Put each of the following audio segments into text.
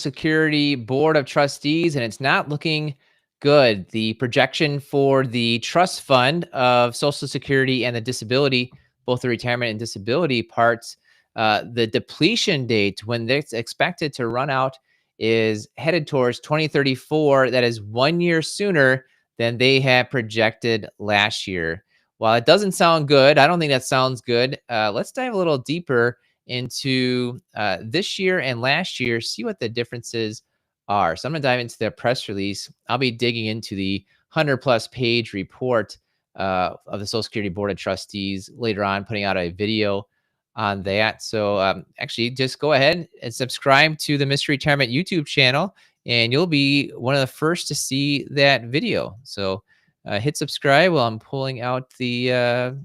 Security Board of Trustees, and it's not looking good. The projection for the trust fund of Social Security and the disability, both the retirement and disability parts, the depletion date when it's expected to run out is headed towards 2034. That is 1 year sooner than they had projected last year. While it doesn't sound good, I don't think that sounds good. Let's dive a little deeper into this year and last year, see what the differences are. So I'm going to dive into the press release. I'll be digging into the 100+ page report of the Social Security Board of Trustees later on, putting out a video on that. So actually, just go ahead and subscribe to the Mystery Retirement YouTube channel, and you'll be one of the first to see that video. So hit subscribe while I'm pulling out the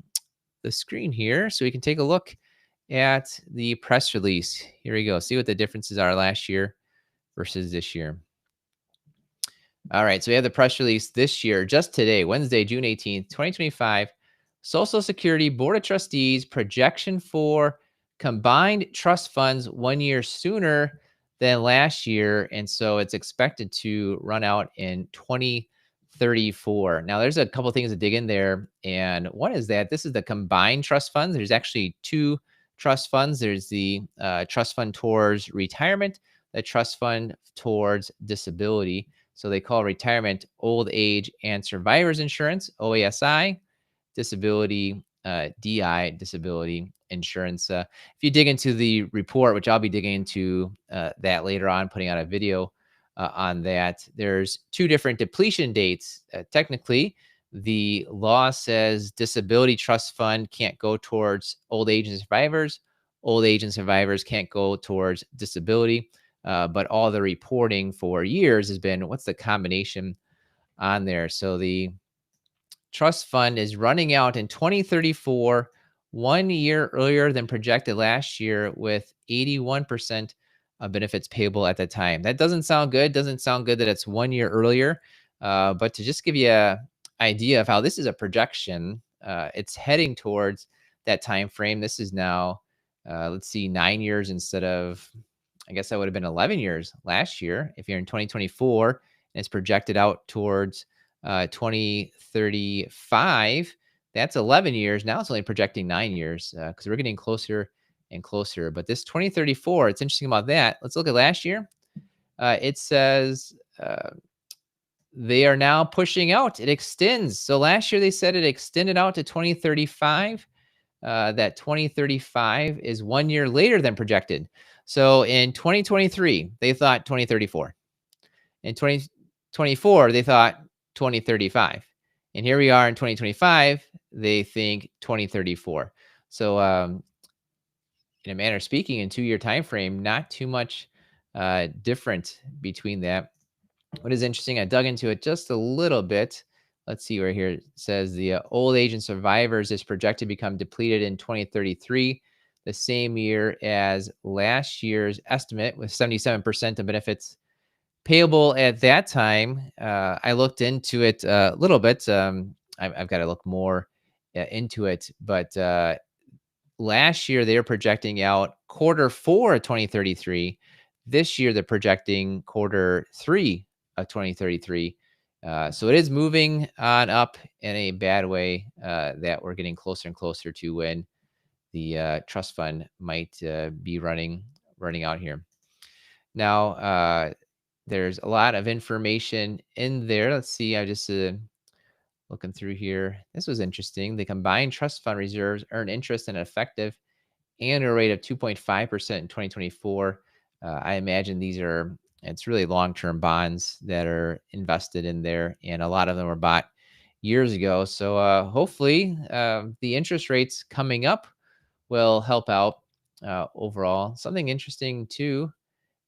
screen here so we can take a look at the press release. Here we go. See what the differences are last year versus this year. All right. So we have the press release this year, just today, Wednesday, June 18th, 2025. Social Security Board of Trustees projection for combined trust funds 1 year sooner than last year. And so it's expected to run out in 2034. Now, there's a couple things to dig in there. And one is that this is the combined trust funds. There's actually two trust funds. There's the trust fund towards retirement, the trust fund towards disability. So they call retirement old age and survivors insurance, OASI, disability, DI, disability insurance. If you dig into the report, which I'll be digging into that later on, putting out a video on that, there's two different depletion dates. Technically, the law says disability trust fund can't go towards old age and survivors. Old age and survivors can't go towards disability. But all the reporting for years has been what's the combination on there. So the trust fund is running out in 2034, 1 year earlier than projected last year, with 81% of benefits payable at the time. That doesn't sound good. Doesn't sound good that it's 1 year earlier. But to just give you an idea of how this is a projection, it's heading towards that time frame. This is now, let's see, 9 years instead of, I guess that would have been 11 years last year. If you're in 2024 and it's projected out towards 2035, that's 11 years. Now it's only projecting 9 years because we're getting closer and closer. But this 2034, it's interesting about that. Let's look at last year. It says they are now pushing out. It extends. So last year they said it extended out to 2035. That 2035 is 1 year later than projected. So in 2023, they thought 2034. In 2024, they thought 2035. And here we are in 2025, they think 2034. So in a manner of speaking, in 2 year time frame, not too much different between that. What is interesting, I dug into it just a little bit. Let's see where here it says the old age and survivors is projected to become depleted in 2033, the same year as last year's estimate, with 77% of benefits payable at that time. I looked into it a little bit. I've got to look more into it, but last year they were projecting out Q4 of 2033. This year they're projecting Q3 of 2033. So it is moving on up in a bad way, that we're getting closer and closer to when the trust fund might be running out here. Now, there's a lot of information in there. Let's see. I just looking through here. This was interesting. The combined trust fund reserves earn interest at an effective annual rate of 2.5% in 2024. I imagine it's really long-term bonds that are invested in there, and a lot of them were bought years ago. So hopefully the interest rates coming up will help out overall. Something interesting too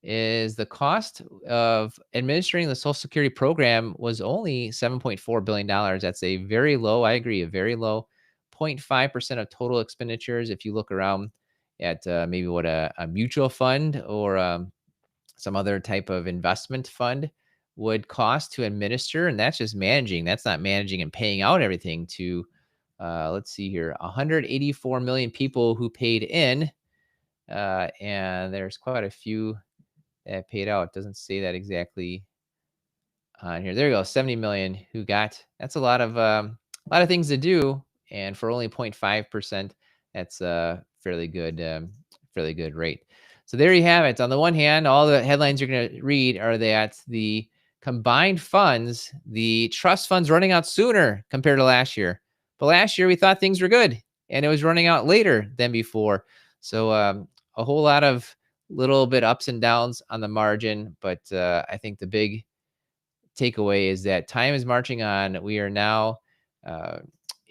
is the cost of administering the Social Security program was only $7.4 billion. That's a very low, I agree, a very low 0.5% of total expenditures. If you look around at maybe what a mutual fund or some other type of investment fund would cost to administer, and that's just managing. That's not managing and paying out everything to, let's see here, 184 million people who paid in, and there's quite a few that paid out. It doesn't say that exactly on here. There you go, 70 million who got. That's a lot of things to do, and for only 0.5%, that's a fairly good rate. So there you have it. On the one hand, all the headlines you're going to read are that the combined funds, the trust funds running out sooner compared to last year. But last year we thought things were good and it was running out later than before. So a whole lot of little bit ups and downs on the margin. But I think the big takeaway is that time is marching on. We are now uh,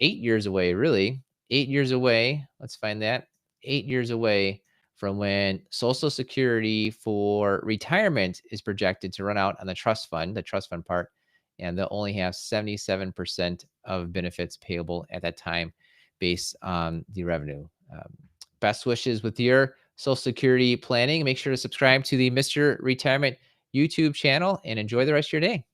8 years away, really. 8 years away. Let's find that. 8 years away from when Social Security for retirement is projected to run out on the trust fund part, and they'll only have 77% of benefits payable at that time based on the revenue. Best wishes with your Social Security planning. Make sure to subscribe to the Mr. Retirement YouTube channel and enjoy the rest of your day.